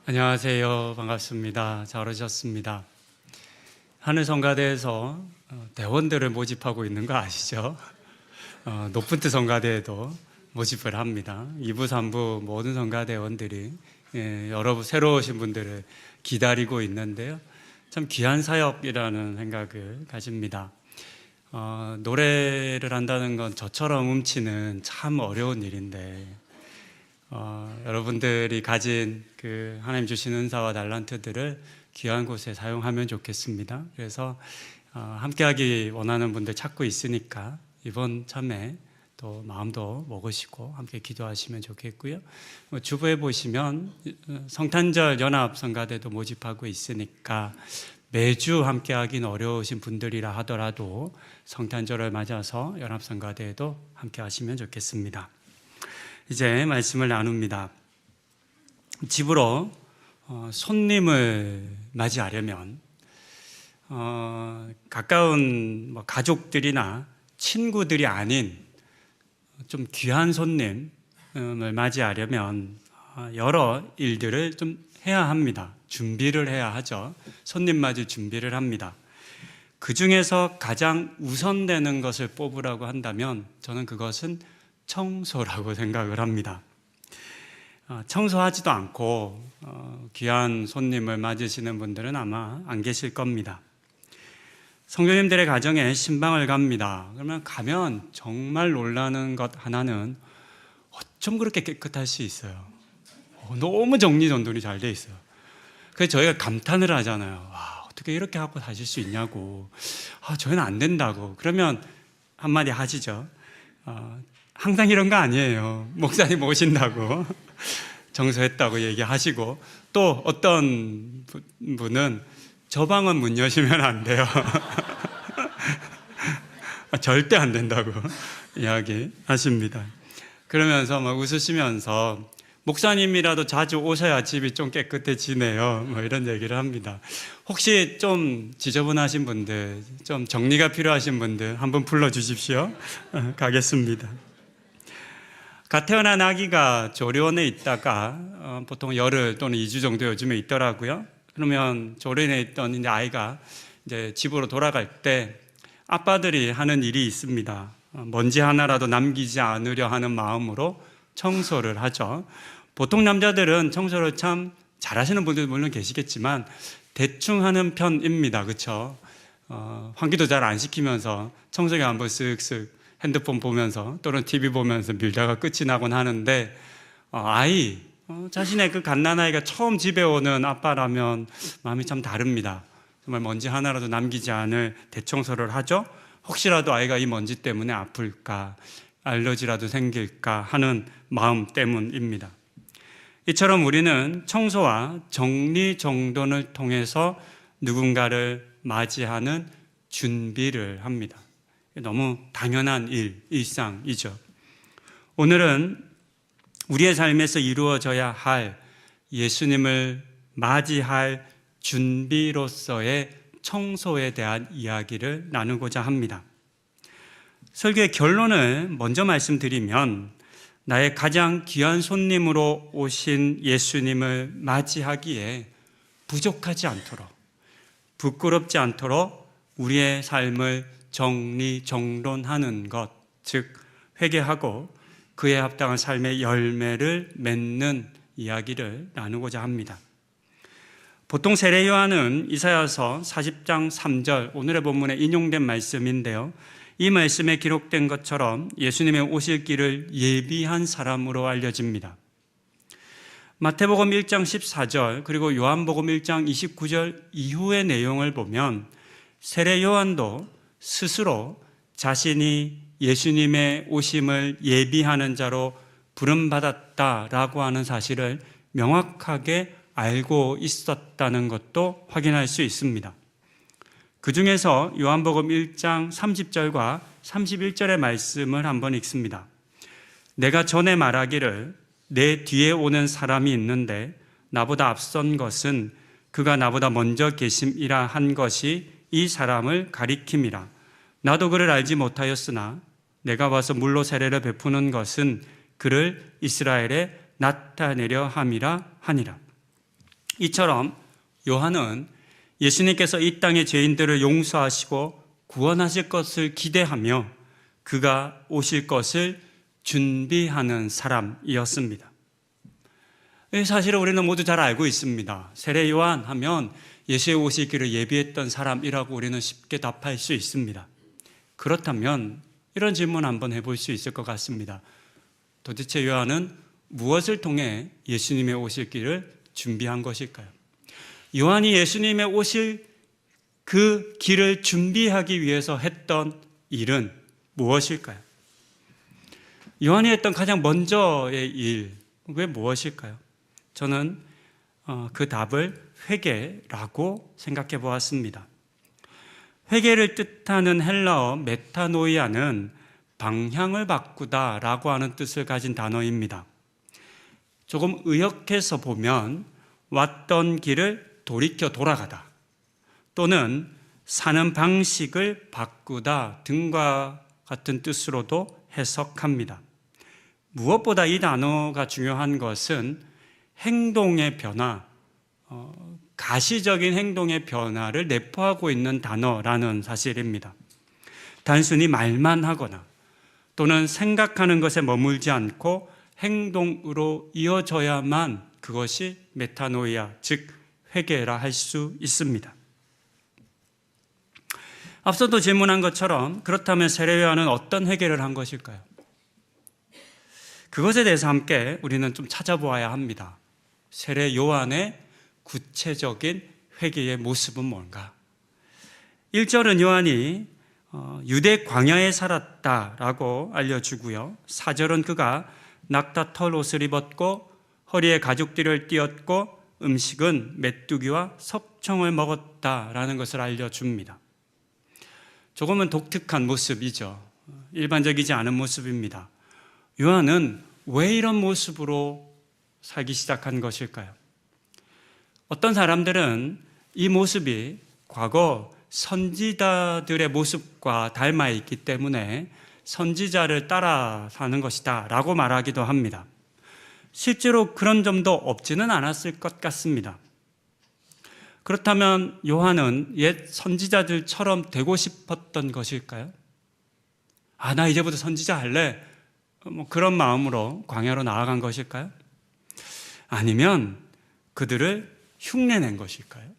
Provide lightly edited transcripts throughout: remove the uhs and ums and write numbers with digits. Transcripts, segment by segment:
안녕하세요. 반갑습니다. 잘 오셨습니다. 하늘성가대에서 대원들을 모집하고 있는 거 아시죠? 높은 뜻 성가대에도 모집을 합니다. 2부, 3부 모든 성가대원들이 여러 새로 오신 분들을 기다리고 있는데요. 참 귀한 사역이라는 생각을 가집니다. 노래를 한다는 건 저처럼 음치는 참 어려운 일인데 여러분들이 가진 그 하나님 주신 은사와 달란트들을 귀한 곳에 사용하면 좋겠습니다. 그래서 함께하기 원하는 분들 찾고 있으니까 이번 참에 또 마음도 먹으시고 함께 기도하시면 좋겠고요. 주부에 보시면 성탄절 연합성가대도 모집하고 있으니까 매주 함께하기는 어려우신 분들이라 하더라도 성탄절을 맞아서 연합성가대에도 함께하시면 좋겠습니다. 이제 말씀을 나눕니다. 집으로 손님을 맞이하려면 가까운 가족들이나 친구들이 아닌 좀 귀한 손님을 맞이하려면 여러 일들을 좀 해야 합니다. 준비를 해야 하죠. 손님 맞을 준비를 합니다. 그 중에서 가장 우선되는 것을 뽑으라고 한다면 저는 그것은 청소라고 생각을 합니다. 청소하지도 않고 귀한 손님을 맞으시는 분들은 아마 안 계실 겁니다. 성도님들의 가정에 신방을 갑니다. 그러면 가면 정말 놀라는 것 하나는 어쩜 그렇게 깨끗할 수 있어요. 너무 정리정돈이 잘 돼 있어요. 그래서 저희가 감탄을 하잖아요. 와, 어떻게 이렇게 하고 사실 수 있냐고. 저희는 안 된다고. 그러면 한마디 하시죠. 항상 이런 거 아니에요. 목사님 오신다고 청소했다고 얘기하시고, 또 어떤 분은 저 방은 문 여시면 안 돼요. 절대 안 된다고 이야기하십니다. 그러면서 막 웃으시면서 목사님이라도 자주 오셔야 집이 좀 깨끗해지네요. 이런 얘기를 합니다. 혹시 좀 지저분하신 분들, 좀 정리가 필요하신 분들 한번 불러주십시오. 가겠습니다. 갓 태어난 아기가 조리원에 있다가 보통 열흘 또는 2주 정도 요즘에 있더라고요. 그러면 조리원에 있던 이제 아이가 이제 집으로 돌아갈 때 아빠들이 하는 일이 있습니다. 먼지 하나라도 남기지 않으려 하는 마음으로 청소를 하죠. 보통 남자들은 청소를 참 잘하시는 분들도 물론 계시겠지만 대충 하는 편입니다. 그렇죠? 환기도 잘 안 시키면서 청소기 한번 쓱쓱 핸드폰 보면서 또는 TV 보면서 밀다가 끝이 나곤 하는데 자신의 그 갓난아이가 처음 집에 오는 아빠라면 마음이 참 다릅니다. 정말 먼지 하나라도 남기지 않을 대청소를 하죠. 혹시라도 아이가 이 먼지 때문에 아플까, 알러지라도 생길까 하는 마음 때문입니다. 이처럼 우리는 청소와 정리정돈을 통해서 누군가를 맞이하는 준비를 합니다. 너무 당연한 일상이죠. 오늘은 우리의 삶에서 이루어져야 할 예수님을 맞이할 준비로서의 청소에 대한 이야기를 나누고자 합니다. 설교의 결론을 먼저 말씀드리면 나의 가장 귀한 손님으로 오신 예수님을 맞이하기에 부족하지 않도록, 부끄럽지 않도록 우리의 삶을 정리정돈하는 것, 즉 회개하고 그에 합당한 삶의 열매를 맺는 이야기를 나누고자 합니다. 보통 세례 요한은 이사야서 40장 3절 오늘의 본문에 인용된 말씀인데요. 이 말씀에 기록된 것처럼 예수님의 오실 길을 예비한 사람으로 알려집니다. 마태복음 1장 14절 그리고 요한복음 1장 29절 이후의 내용을 보면 세례 요한도 스스로 자신이 예수님의 오심을 예비하는 자로 부름받았다라고 하는 사실을 명확하게 알고 있었다는 것도 확인할 수 있습니다. 그 중에서 요한복음 1장 30절과 31절의 말씀을 한번 읽습니다. 내가 전에 말하기를 내 뒤에 오는 사람이 있는데 나보다 앞선 것은 그가 나보다 먼저 계심이라 한 것이 이 사람을 가리킴이라. 나도 그를 알지 못하였으나 내가 와서 물로 세례를 베푸는 것은 그를 이스라엘에 나타내려 함이라 하니라. 이처럼 요한은 예수님께서 이 땅의 죄인들을 용서하시고 구원하실 것을 기대하며 그가 오실 것을 준비하는 사람이었습니다. 사실은 우리는 모두 잘 알고 있습니다. 세례 요한 하면 예수의 오시기를 예비했던 사람이라고 우리는 쉽게 답할 수 있습니다. 그렇다면 이런 질문 한번 해볼 수 있을 것 같습니다. 도대체 요한은 무엇을 통해 예수님의 오실 길을 준비한 것일까요? 요한이 예수님의 오실 그 길을 준비하기 위해서 했던 일은 무엇일까요? 요한이 했던 가장 먼저의 일, 왜 무엇일까요? 저는 그 답을 회개라고 생각해 보았습니다. 회개를 뜻하는 헬라어 메타노이아는 방향을 바꾸다라고 하는 뜻을 가진 단어입니다. 조금 의역해서 보면 왔던 길을 돌이켜 돌아가다 또는 사는 방식을 바꾸다 등과 같은 뜻으로도 해석합니다. 무엇보다 이 단어가 중요한 것은 행동의 변화, 가시적인 행동의 변화를 내포하고 있는 단어라는 사실입니다. 단순히 말만 하거나 또는 생각하는 것에 머물지 않고 행동으로 이어져야만 그것이 메타노이아, 즉 회개라 할 수 있습니다. 앞서도 질문한 것처럼 그렇다면 세례 요한은 어떤 회개를 한 것일까요? 그것에 대해서 함께 우리는 좀 찾아보아야 합니다. 세례 요한의 구체적인 회개의 모습은 뭔가? 1절은 요한이 유대 광야에 살았다라고 알려주고요. 4절은 그가 낙타 털 옷을 입었고 허리에 가죽띠를 띠었고 음식은 메뚜기와 섭청을 먹었다라는 것을 알려줍니다. 조금은 독특한 모습이죠. 일반적이지 않은 모습입니다. 요한은 왜 이런 모습으로 살기 시작한 것일까요? 어떤 사람들은 이 모습이 과거 선지자들의 모습과 닮아 있기 때문에 선지자를 따라 사는 것이다 라고 말하기도 합니다. 실제로 그런 점도 없지는 않았을 것 같습니다. 그렇다면 요한은 옛 선지자들처럼 되고 싶었던 것일까요? 나 이제부터 선지자 할래? 그런 마음으로 광야로 나아간 것일까요? 아니면 그들을 흉내낸 것일까요?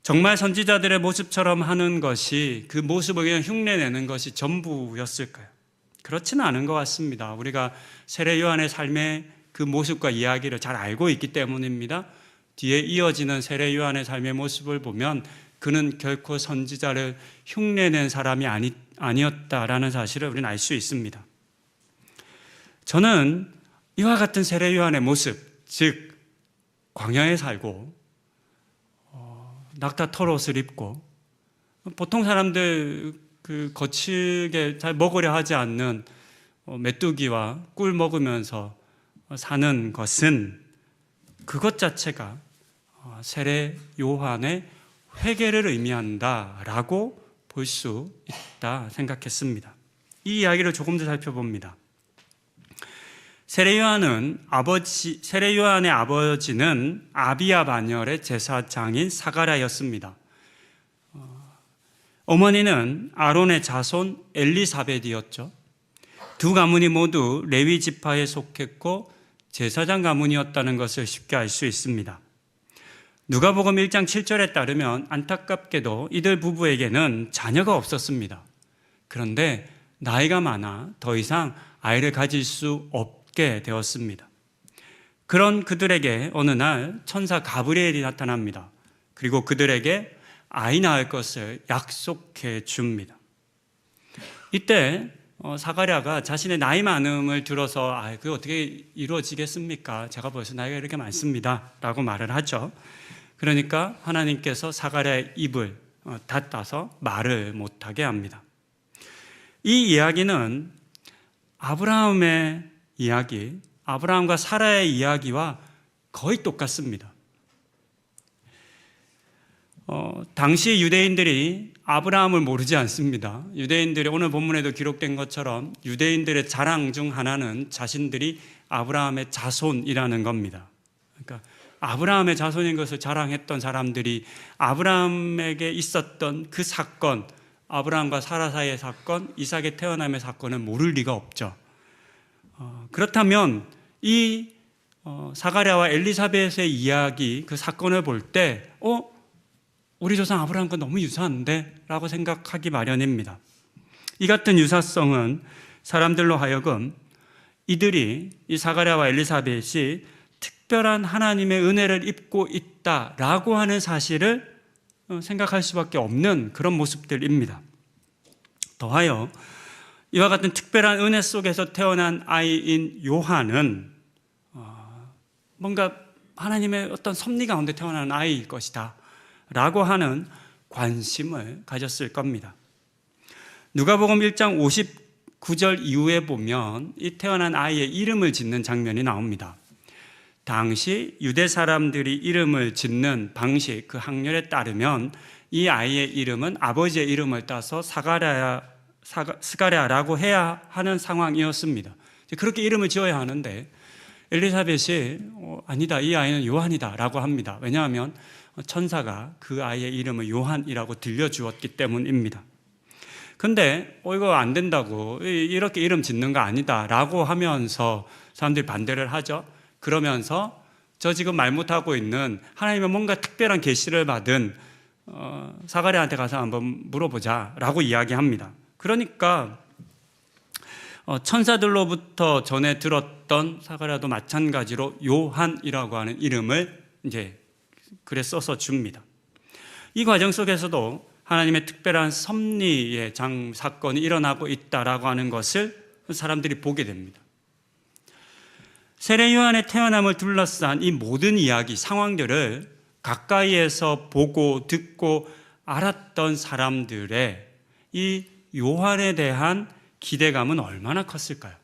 정말 선지자들의 모습처럼 하는 것이 그 모습을 그냥 흉내내는 것이 전부였을까요? 그렇지는 않은 것 같습니다. 우리가 세례 요한의 삶의 그 모습과 이야기를 잘 알고 있기 때문입니다. 뒤에 이어지는 세례 요한의 삶의 모습을 보면 그는 결코 선지자를 흉내낸 사람이 아니었다라는 사실을 우리는 알 수 있습니다. 저는 이와 같은 세례 요한의 모습, 즉 광야에 살고 낙타 털옷을 입고 보통 사람들 그 거칠게 잘 먹으려 하지 않는 메뚜기와 꿀 먹으면서 사는 것은 그것 자체가 세례 요한의 회개를 의미한다라고 볼 수 있다 생각했습니다. 이 이야기를 조금 더 살펴봅니다. 세례 요한의 아버지는 아비야 반열의 제사장인 사가랴였습니다. 어머니는 아론의 자손 엘리사벳이었죠. 두 가문이 모두 레위 지파에 속했고 제사장 가문이었다는 것을 쉽게 알 수 있습니다. 누가복음 1장 7절에 따르면 안타깝게도 이들 부부에게는 자녀가 없었습니다. 그런데 나이가 많아 더 이상 아이를 가질 수 없게 되었습니다. 그런 그들에게 어느 날 천사 가브리엘이 나타납니다. 그리고 그들에게 아이 낳을 것을 약속해 줍니다. 이때 사가랴가 자신의 나이 많음을 들어서 그게 어떻게 이루어지겠습니까? 제가 벌써 나이가 이렇게 많습니다 라고 말을 하죠. 그러니까 하나님께서 사가랴의 입을 닫아서 말을 못하게 합니다. 이 이야기는 아브라함의 이야기, 아브라함과 사라의 이야기와 거의 똑같습니다. 당시 유대인들이 아브라함을 모르지 않습니다. 유대인들이 오늘 본문에도 기록된 것처럼 유대인들의 자랑 중 하나는 자신들이 아브라함의 자손이라는 겁니다. 그러니까 아브라함의 자손인 것을 자랑했던 사람들이 아브라함에게 있었던 그 사건, 아브라함과 사라 사이의 사건, 이삭의 태어남의 사건은 모를 리가 없죠. 그렇다면 이 사가랴와 엘리사벳의 이야기, 그 사건을 볼 때 우리 조상 아브라함과 너무 유사한데? 라고 생각하기 마련입니다. 이 같은 유사성은 사람들로 하여금 이들이, 이 사가랴와 엘리사벳이 특별한 하나님의 은혜를 입고 있다라고 하는 사실을 생각할 수밖에 없는 그런 모습들입니다. 더하여 이와 같은 특별한 은혜 속에서 태어난 아이인 요한은 뭔가 하나님의 어떤 섭리 가운데 태어난 아이일 것이다 라고 하는 관심을 가졌을 겁니다. 누가복음 1장 59절 이후에 보면 이 태어난 아이의 이름을 짓는 장면이 나옵니다. 당시 유대 사람들이 이름을 짓는 방식, 그 학렬에 따르면 이 아이의 이름은 아버지의 이름을 따서 스가랴라고 해야 하는 상황이었습니다. 그렇게 이름을 지어야 하는데 엘리사벳이 아니다, 이 아이는 요한이다 라고 합니다. 왜냐하면 천사가 그 아이의 이름을 요한이라고 들려주었기 때문입니다. 근데 이거 안 된다고, 이렇게 이름 짓는 거 아니다 라고 하면서 사람들이 반대를 하죠. 그러면서 저 지금 말 못하고 있는 하나님의 뭔가 특별한 계시를 받은 사가랴한테 가서 한번 물어보자 라고 이야기합니다. 그러니까 천사들로부터 전에 들었던 사가랴도 마찬가지로 요한이라고 하는 이름을 이제 글에 써서 줍니다. 이 과정 속에서도 하나님의 특별한 섭리의 사건이 일어나고 있다라고 하는 것을 사람들이 보게 됩니다. 세례 요한의 태어남을 둘러싼 이 모든 이야기, 상황들을 가까이에서 보고 듣고 알았던 사람들의 이 요한에 대한 기대감은 얼마나 컸을까요?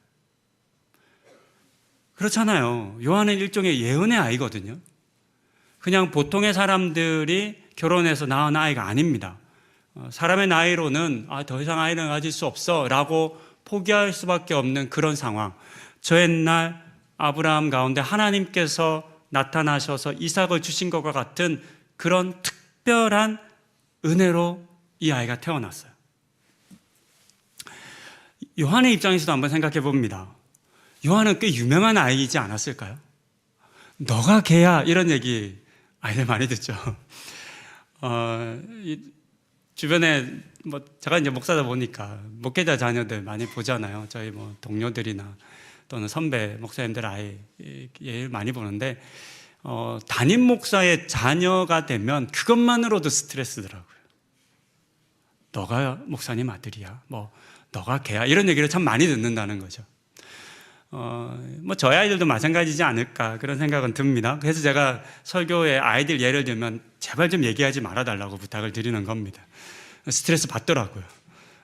그렇잖아요. 요한은 일종의 예언의 아이거든요. 그냥 보통의 사람들이 결혼해서 낳은 아이가 아닙니다. 사람의 나이로는 더 이상 아이는 가질 수 없어 라고 포기할 수밖에 없는 그런 상황. 저 옛날 아브라함 가운데 하나님께서 나타나셔서 이삭을 주신 것과 같은 그런 특별한 은혜로 이 아이가 태어났어요. 요한의 입장에서도 한번 생각해 봅니다. 요한은 꽤 유명한 아이이지 않았을까요? 너가 걔야, 이런 얘기 아이들 많이 듣죠. 주변에 제가 이제 목사다 보니까 목회자 자녀들 많이 보잖아요. 저희 동료들이나 또는 선배 목사님들 아이 많이 보는데 담임 목사의 자녀가 되면 그것만으로도 스트레스더라고요. 너가 목사님 아들이야, 너가 걔야, 이런 얘기를 참 많이 듣는다는 거죠. 저희 아이들도 마찬가지지 않을까 그런 생각은 듭니다. 그래서 제가 설교에 아이들 예를 들면 제발 좀 얘기하지 말아달라고 부탁을 드리는 겁니다. 스트레스 받더라고요.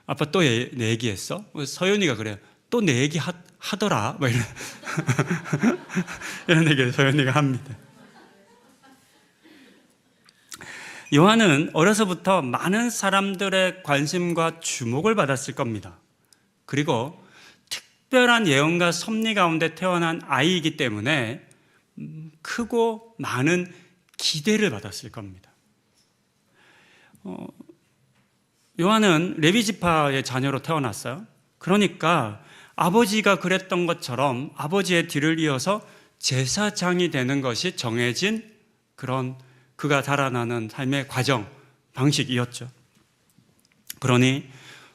아빠 또 내 얘기했어? 서윤이가 그래요. 또 내 얘기 하더라? 이런, 이런 얘기를 서윤이가 합니다. 요한은 어려서부터 많은 사람들의 관심과 주목을 받았을 겁니다. 그리고 특별한 예언과 섭리 가운데 태어난 아이이기 때문에 크고 많은 기대를 받았을 겁니다. 요한은 레위 지파의 자녀로 태어났어요. 그러니까 아버지가 그랬던 것처럼 아버지의 뒤를 이어서 제사장이 되는 것이 정해진 그런 그가 자라나는 삶의 과정, 방식이었죠. 그러니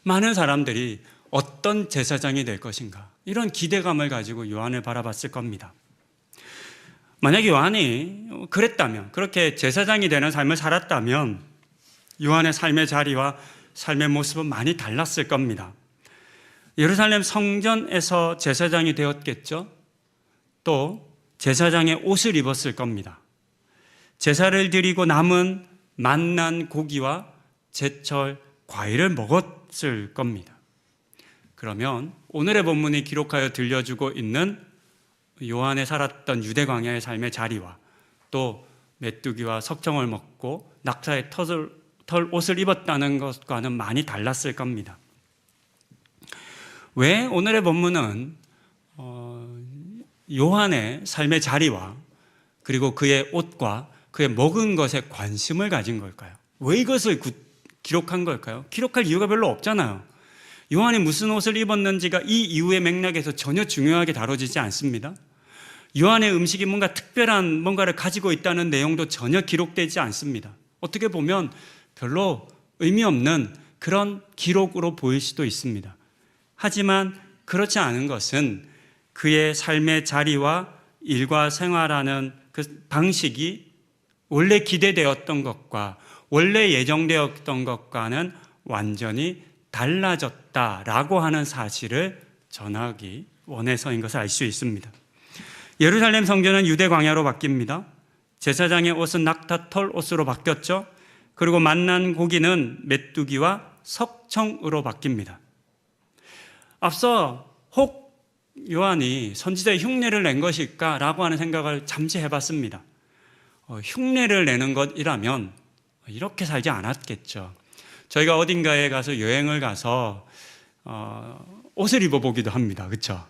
많은 사람들이 어떤 제사장이 될 것인가, 이런 기대감을 가지고 요한을 바라봤을 겁니다. 만약에 요한이 그랬다면, 그렇게 제사장이 되는 삶을 살았다면 요한의 삶의 자리와 삶의 모습은 많이 달랐을 겁니다. 예루살렘 성전에서 제사장이 되었겠죠. 또 제사장의 옷을 입었을 겁니다. 제사를 드리고 남은 맛난 고기와 제철 과일을 먹었을 겁니다. 그러면 오늘의 본문이 기록하여 들려주고 있는 요한의 살았던 유대 광야의 삶의 자리와 또 메뚜기와 석청을 먹고 낙타의 털 옷을 입었다는 것과는 많이 달랐을 겁니다. 왜 오늘의 본문은 요한의 삶의 자리와 그리고 그의 옷과 그의 먹은 것에 관심을 가진 걸까요? 왜 이것을 기록한 걸까요? 기록할 이유가 별로 없잖아요. 요한이 무슨 옷을 입었는지가 이 이후의 맥락에서 전혀 중요하게 다뤄지지 않습니다. 요한의 음식이 뭔가 특별한 뭔가를 가지고 있다는 내용도 전혀 기록되지 않습니다. 어떻게 보면 별로 의미 없는 그런 기록으로 보일 수도 있습니다. 하지만 그렇지 않은 것은 그의 삶의 자리와 일과 생활하는 그 방식이 원래 기대되었던 것과 원래 예정되었던 것과는 완전히 달라졌다라고 하는 사실을 전하기 원해서인 것을 알 수 있습니다. 예루살렘 성전은 유대 광야로 바뀝니다. 제사장의 옷은 낙타털 옷으로 바뀌었죠. 그리고 만난 고기는 메뚜기와 석청으로 바뀝니다. 앞서 혹 요한이 선지자의 흉내를 낸 것일까라고 하는 생각을 잠시 해봤습니다. 흉내를 내는 것이라면 이렇게 살지 않았겠죠. 저희가 어딘가에 가서 여행을 가서 옷을 입어보기도 합니다. 그렇죠?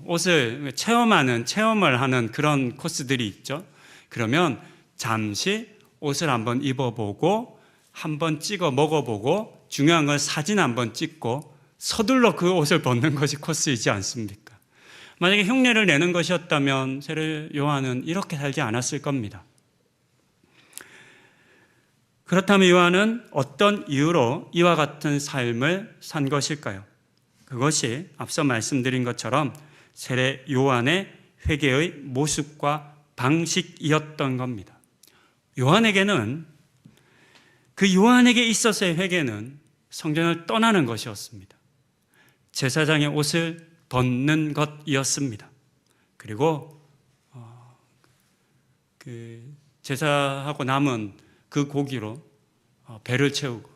옷을 체험을 하는 그런 코스들이 있죠. 그러면 잠시 옷을 한번 입어보고 한번 찍어 먹어보고 중요한 건 사진 한번 찍고 서둘러 그 옷을 벗는 것이 코스이지 않습니까? 만약에 흉내를 내는 것이었다면 세례 요한은 이렇게 살지 않았을 겁니다. 그렇다면 요한은 어떤 이유로 이와 같은 삶을 산 것일까요? 그것이 앞서 말씀드린 것처럼 세례 요한의 회개의 모습과 방식이었던 겁니다. 요한에게 있어서의 회개는 성전을 떠나는 것이었습니다. 제사장의 옷을 벗는 것이었습니다. 그리고 제사하고 남은 그 고기로 배를 채우고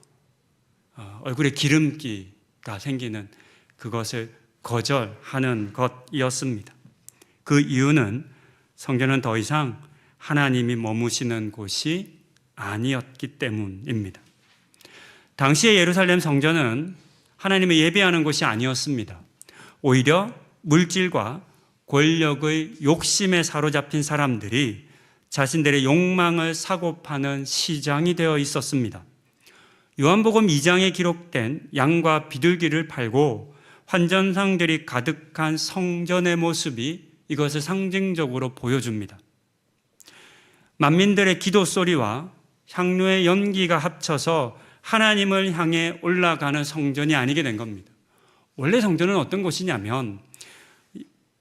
얼굴에 기름기가 생기는 그것을 거절하는 것이었습니다. 그 이유는 성전은 더 이상 하나님이 머무시는 곳이 아니었기 때문입니다. 당시의 예루살렘 성전은 하나님을 예배하는 곳이 아니었습니다. 오히려 물질과 권력의 욕심에 사로잡힌 사람들이 자신들의 욕망을 사고 파는 시장이 되어 있었습니다. 요한복음 2장에 기록된 양과 비둘기를 팔고 환전상들이 가득한 성전의 모습이 이것을 상징적으로 보여줍니다. 만민들의 기도 소리와 향로의 연기가 합쳐서 하나님을 향해 올라가는 성전이 아니게 된 겁니다. 원래 성전은 어떤 곳이냐면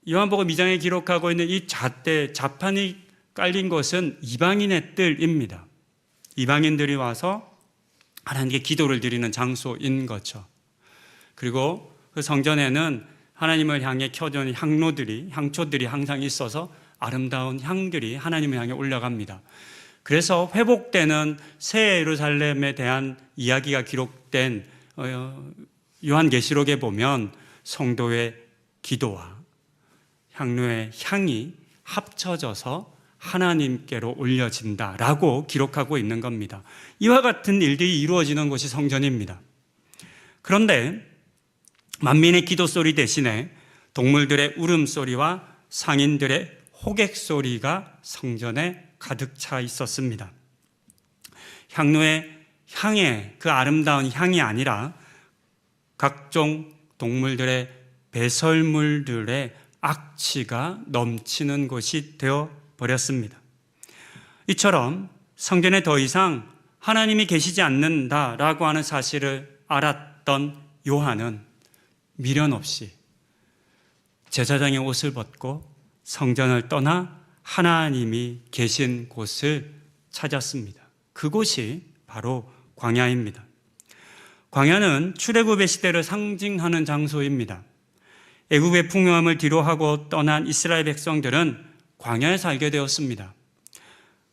요한복음 2장에 기록하고 있는 이 자판이 깔린 것은 이방인의 뜰입니다. 이방인들이 와서 하나님께 기도를 드리는 장소인 거죠. 그리고 그 성전에는 하나님을 향해 켜진 향초들이 항상 있어서 아름다운 향들이 하나님을 향해 올라갑니다. 그래서 회복되는 새 예루살렘에 대한 이야기가 기록된 요한계시록에 보면 성도의 기도와 향로의 향이 합쳐져서 하나님께로 올려진다라고 기록하고 있는 겁니다. 이와 같은 일들이 이루어지는 곳이 성전입니다. 그런데 만민의 기도 소리 대신에 동물들의 울음소리와 상인들의 호객 소리가 성전에 가득 차 있었습니다. 향로의 향의 그 아름다운 향이 아니라 각종 동물들의 배설물들의 악취가 넘치는 곳이 되어 버렸습니다. 이처럼 성전에 더 이상 하나님이 계시지 않는다라고 하는 사실을 알았던 요한은 미련 없이 제사장의 옷을 벗고 성전을 떠나 하나님이 계신 곳을 찾았습니다. 그곳이 바로 광야입니다. 광야는 출애굽의 시대를 상징하는 장소입니다. 애굽의 풍요함을 뒤로하고 떠난 이스라엘 백성들은 광야에 살게 되었습니다.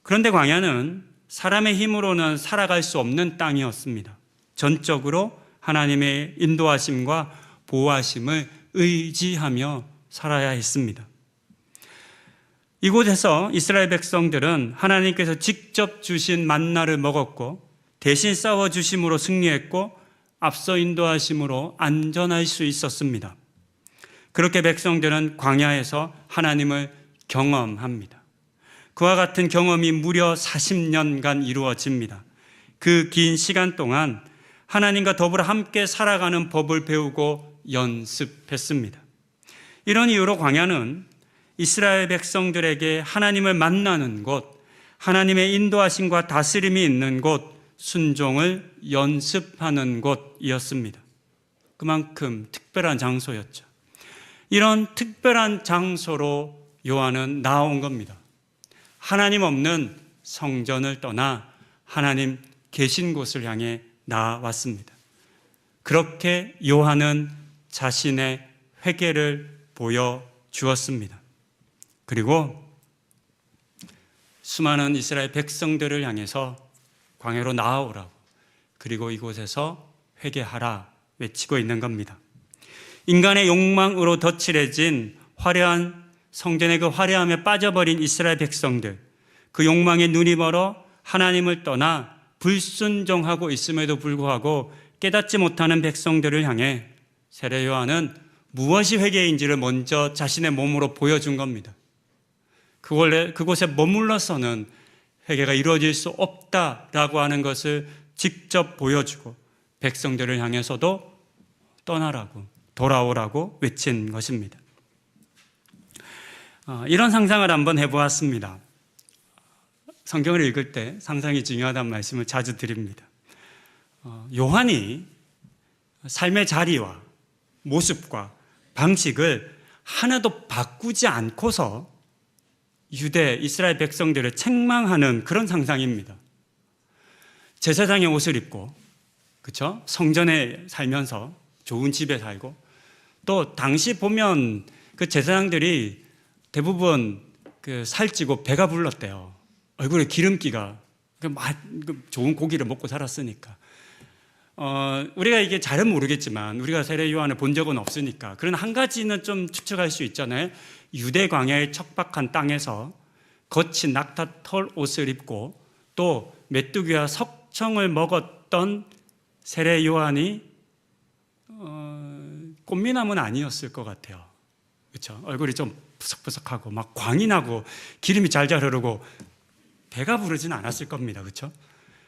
그런데 광야는 사람의 힘으로는 살아갈 수 없는 땅이었습니다. 전적으로 하나님의 인도하심과 보호하심을 의지하며 살아야 했습니다. 이곳에서 이스라엘 백성들은 하나님께서 직접 주신 만나를 먹었고 대신 싸워주심으로 승리했고 앞서 인도하심으로 안전할 수 있었습니다. 그렇게 백성들은 광야에서 하나님을 경험합니다. 그와 같은 경험이 무려 40년간 이루어집니다. 그 긴 시간 동안 하나님과 더불어 함께 살아가는 법을 배우고 연습했습니다. 이런 이유로 광야는 이스라엘 백성들에게 하나님을 만나는 곳, 하나님의 인도하심과 다스림이 있는 곳, 순종을 연습하는 곳이었습니다. 그만큼 특별한 장소였죠. 이런 특별한 장소로 요한은 나온 겁니다. 하나님 없는 성전을 떠나 하나님 계신 곳을 향해 나왔습니다. 그렇게 요한은 자신의 회개를 보여주었습니다. 그리고 수많은 이스라엘 백성들을 향해서 광야로 나아오라고, 그리고 이곳에서 회개하라 외치고 있는 겁니다. 인간의 욕망으로 덧칠해진 화려한 성전의 그 화려함에 빠져버린 이스라엘 백성들, 그 욕망에 눈이 멀어 하나님을 떠나 불순종하고 있음에도 불구하고 깨닫지 못하는 백성들을 향해 세례 요한은 무엇이 회개인지를 먼저 자신의 몸으로 보여준 겁니다. 그곳에 머물러서는 회개가 이루어질 수 없다라고 하는 것을 직접 보여주고 백성들을 향해서도 떠나라고, 돌아오라고 외친 것입니다. 이런 상상을 한번 해보았습니다. 성경을 읽을 때 상상이 중요하다는 말씀을 자주 드립니다. 요한이 삶의 자리와 모습과 방식을 하나도 바꾸지 않고서 유대 이스라엘 백성들을 책망하는 그런 상상입니다. 제사장의 옷을 입고, 그렇죠? 성전에 살면서 좋은 집에 살고, 또 당시 보면 그 제사장들이 대부분 살찌고 배가 불렀대요. 얼굴에 기름기가, 좋은 고기를 먹고 살았으니까. 우리가 이게 잘은 모르겠지만, 우리가 세례 요한을 본 적은 없으니까, 그런 한 가지는 좀 추측할 수 있잖아요. 유대 광야의 척박한 땅에서 거친 낙타 털 옷을 입고 또 메뚜기와 석청을 먹었던 세례 요한이 꽃미남은 아니었을 것 같아요. 그렇죠? 얼굴이 좀 푸석푸석하고 막 광이 나고 기름이 잘잘 흐르고 배가 부르진 않았을 겁니다. 그렇죠?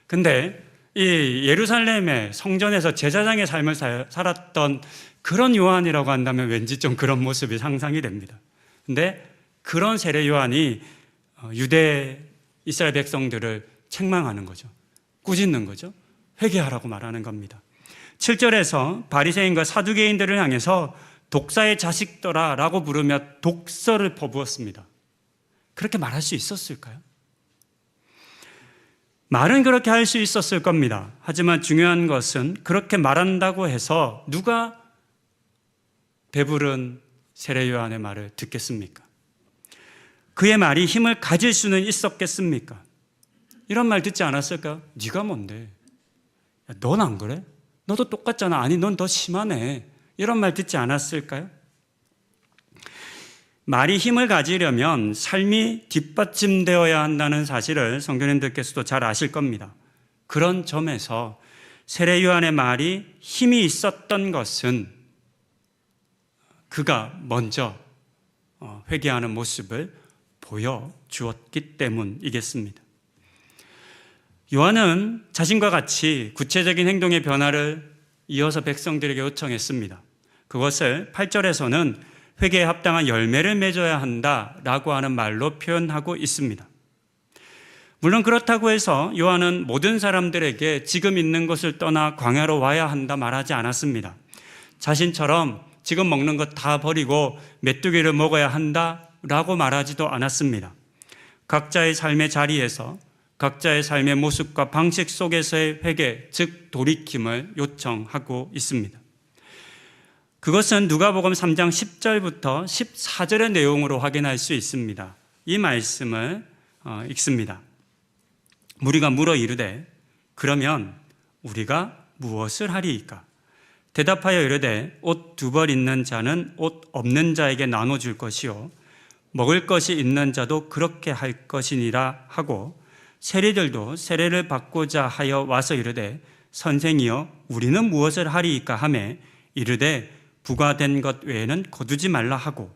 근데 이 예루살렘의 성전에서 제사장의 삶을 살았던 그런 요한이라고 한다면 왠지 좀 그런 모습이 상상이 됩니다. 근데 그런 세례 요한이 유대 이스라엘 백성들을 책망하는 거죠. 꾸짖는 거죠. 회개하라고 말하는 겁니다. 7절에서 바리새인과 사두개인들을 향해서 독사의 자식들아 라고 부르며 독설을 퍼부었습니다. 그렇게 말할 수 있었을까요? 말은 그렇게 할 수 있었을 겁니다. 하지만 중요한 것은 그렇게 말한다고 해서 누가 배부른 세례 요한의 말을 듣겠습니까? 그의 말이 힘을 가질 수는 있었겠습니까? 이런 말 듣지 않았을까요? 네가 뭔데? 넌 안 그래? 너도 똑같잖아. 아니, 넌 더 심하네. 이런 말 듣지 않았을까요? 말이 힘을 가지려면 삶이 뒷받침되어야 한다는 사실을 성도님들께서도 잘 아실 겁니다. 그런 점에서 세례 요한의 말이 힘이 있었던 것은 그가 먼저 회개하는 모습을 보여주었기 때문이겠습니다. 요한은 자신과 같이 구체적인 행동의 변화를 이어서 백성들에게 요청했습니다. 그것을 8절에서는 회개에 합당한 열매를 맺어야 한다라고 하는 말로 표현하고 있습니다. 물론 그렇다고 해서 요한은 모든 사람들에게 지금 있는 것을 떠나 광야로 와야 한다 말하지 않았습니다. 자신처럼 지금 먹는 것 다 버리고 메뚜기를 먹어야 한다라고 말하지도 않았습니다. 각자의 삶의 자리에서 각자의 삶의 모습과 방식 속에서의 회개, 즉 돌이킴을 요청하고 있습니다. 그것은 누가복음 3장 10절부터 14절의 내용으로 확인할 수 있습니다. 이 말씀을 읽습니다. 무리가 물어 이르되 그러면 우리가 무엇을 하리이까? 대답하여 이르되 옷 2벌 있는 자는 옷 없는 자에게 나눠줄 것이요 먹을 것이 있는 자도 그렇게 할 것이니라 하고 세리들도 세례를 받고자 하여 와서 이르되 선생이여 우리는 무엇을 하리이까 하매 이르되 부과된 것 외에는 거두지 말라 하고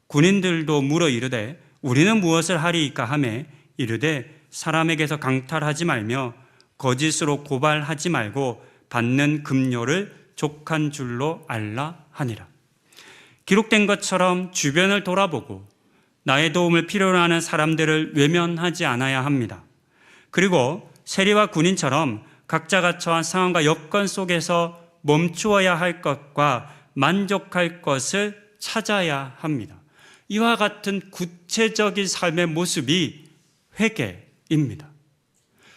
군인들도 물어 이르되 우리는 무엇을 하리이까 하매 이르되 사람에게서 강탈하지 말며 거짓으로 고발하지 말고 받는 급료를 족한 줄로 알라 하니라. 기록된 것처럼 주변을 돌아보고 나의 도움을 필요로 하는 사람들을 외면하지 않아야 합니다. 그리고 세리와 군인처럼 각자가 처한 상황과 여건 속에서 멈추어야 할 것과 만족할 것을 찾아야 합니다. 이와 같은 구체적인 삶의 모습이 회개입니다.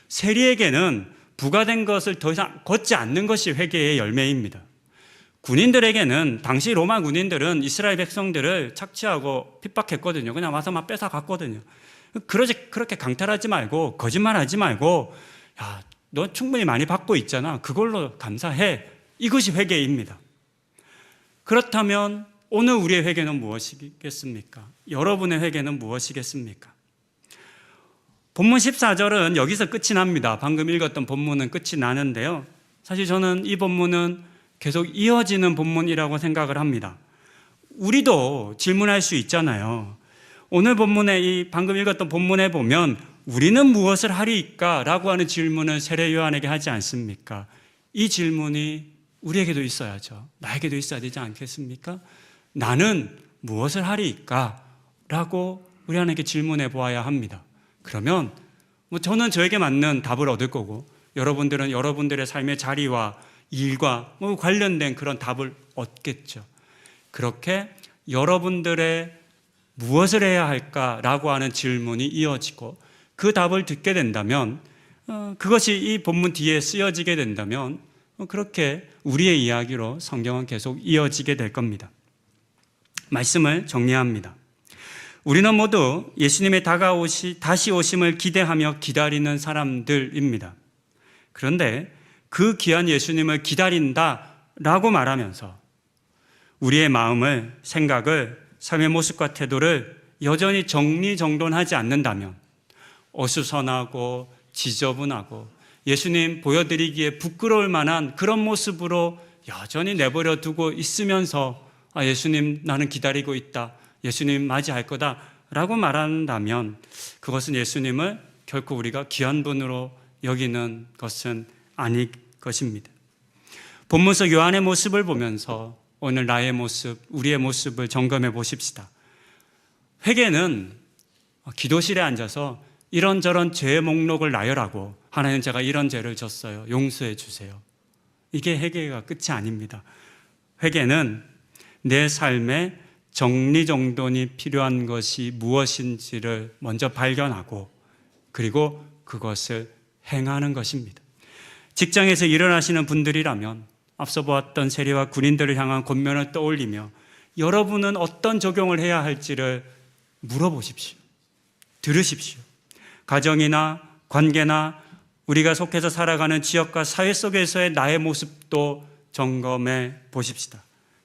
세리에게는 부과된 것을 더 이상 걷지 않는 것이 회개의 열매입니다. 군인들에게는 당시 로마 군인들은 이스라엘 백성들을 착취하고 핍박했거든요. 그냥 와서 막 뺏어 갔거든요. 그렇게 강탈하지 말고 거짓말하지 말고 야, 너 충분히 많이 받고 있잖아. 그걸로 감사해. 이것이 회개입니다. 그렇다면 오늘 우리의 회개는 무엇이겠습니까? 여러분의 회개는 무엇이겠습니까? 본문 14절은 여기서 끝이 납니다. 방금 읽었던 본문은 끝이 나는데요. 사실 저는 이 본문은 계속 이어지는 본문이라고 생각을 합니다. 우리도 질문할 수 있잖아요. 오늘 본문에 이 방금 읽었던 본문에 보면 우리는 무엇을 하리이까? 라고 하는 질문을 세례 요한에게 하지 않습니까? 이 질문이 우리에게도 있어야죠. 나에게도 있어야 되지 않겠습니까? 나는 무엇을 하리이까? 라고 우리 하나님께 질문해 보아야 합니다. 그러면 저는 저에게 맞는 답을 얻을 거고 여러분들은 여러분들의 삶의 자리와 일과 관련된 그런 답을 얻겠죠. 그렇게 여러분들의 무엇을 해야 할까라고 하는 질문이 이어지고 그 답을 듣게 된다면 그것이 이 본문 뒤에 쓰여지게 된다면 그렇게 우리의 이야기로 성경은 계속 이어지게 될 겁니다. 말씀을 정리합니다. 우리는 모두 예수님의 다시 오심을 기대하며 기다리는 사람들입니다. 그런데 그 귀한 예수님을 기다린다라고 말하면서 우리의 마음을, 생각을, 삶의 모습과 태도를 여전히 정리정돈하지 않는다면 어수선하고 지저분하고 예수님 보여드리기에 부끄러울 만한 그런 모습으로 여전히 내버려 두고 있으면서 예수님 나는 기다리고 있다. 예수님 맞이할 거다 라고 말한다면 그것은 예수님을 결코 우리가 귀한 분으로 여기는 것은 아닐 것입니다. 본문 속 요한의 모습을 보면서 오늘 나의 모습, 우리의 모습을 점검해 보십시다. 회개는 기도실에 앉아서 이런저런 죄의 목록을 나열하고 하나님 제가 이런 죄를 졌어요. 용서해 주세요. 이게 회개가 끝이 아닙니다. 회개는 내 삶에 정리정돈이 필요한 것이 무엇인지를 먼저 발견하고 그리고 그것을 행하는 것입니다. 직장에서 일을 하시는 분들이라면 앞서 보았던 세리와 군인들을 향한 권면을 떠올리며 여러분은 어떤 적용을 해야 할지를 물어보십시오. 들으십시오. 가정이나 관계나 우리가 속해서 살아가는 지역과 사회 속에서의 나의 모습도 점검해 보십시다.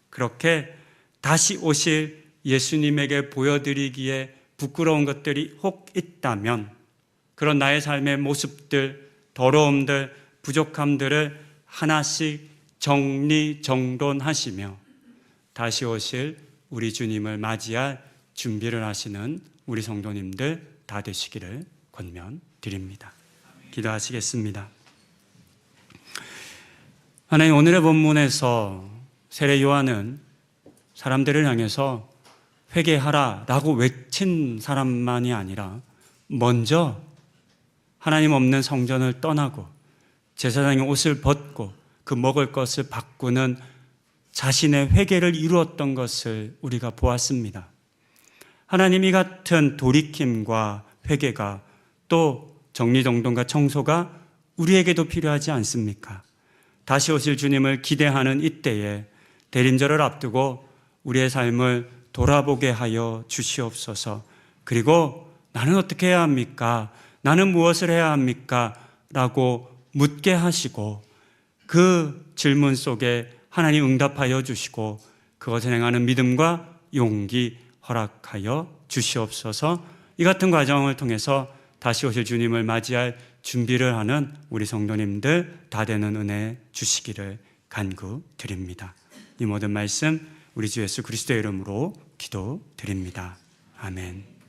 그렇게 다시 오실 예수님에게 보여드리기에 부끄러운 것들이 혹 있다면 그런 나의 삶의 모습들, 더러움들, 부족함들을 하나씩 정리정돈하시며 다시 오실 우리 주님을 맞이할 준비를 하시는 우리 성도님들 다 되시기를 권면드립니다. 기도하시겠습니다. 하나님, 오늘의 본문에서 세례 요한은 사람들을 향해서 회개하라 라고 외친 사람만이 아니라 먼저 하나님 없는 성전을 떠나고 제사장의 옷을 벗고 그 먹을 것을 바꾸는 자신의 회개를 이루었던 것을 우리가 보았습니다. 하나님, 이 같은 돌이킴과 회개가 또 정리정돈과 청소가 우리에게도 필요하지 않습니까? 다시 오실 주님을 기대하는 이때에 대림절을 앞두고 우리의 삶을 돌아보게 하여 주시옵소서. 그리고 나는 어떻게 해야 합니까? 나는 무엇을 해야 합니까? 라고 묻게 하시고 그 질문 속에 하나님 응답하여 주시고 그것을 행하는 믿음과 용기 허락하여 주시옵소서. 이 같은 과정을 통해서 다시 오실 주님을 맞이할 준비를 하는 우리 성도님들 다 되는 은혜 주시기를 간구드립니다. 이 모든 말씀 우리 주 예수 그리스도의 이름으로 기도드립니다. 아멘.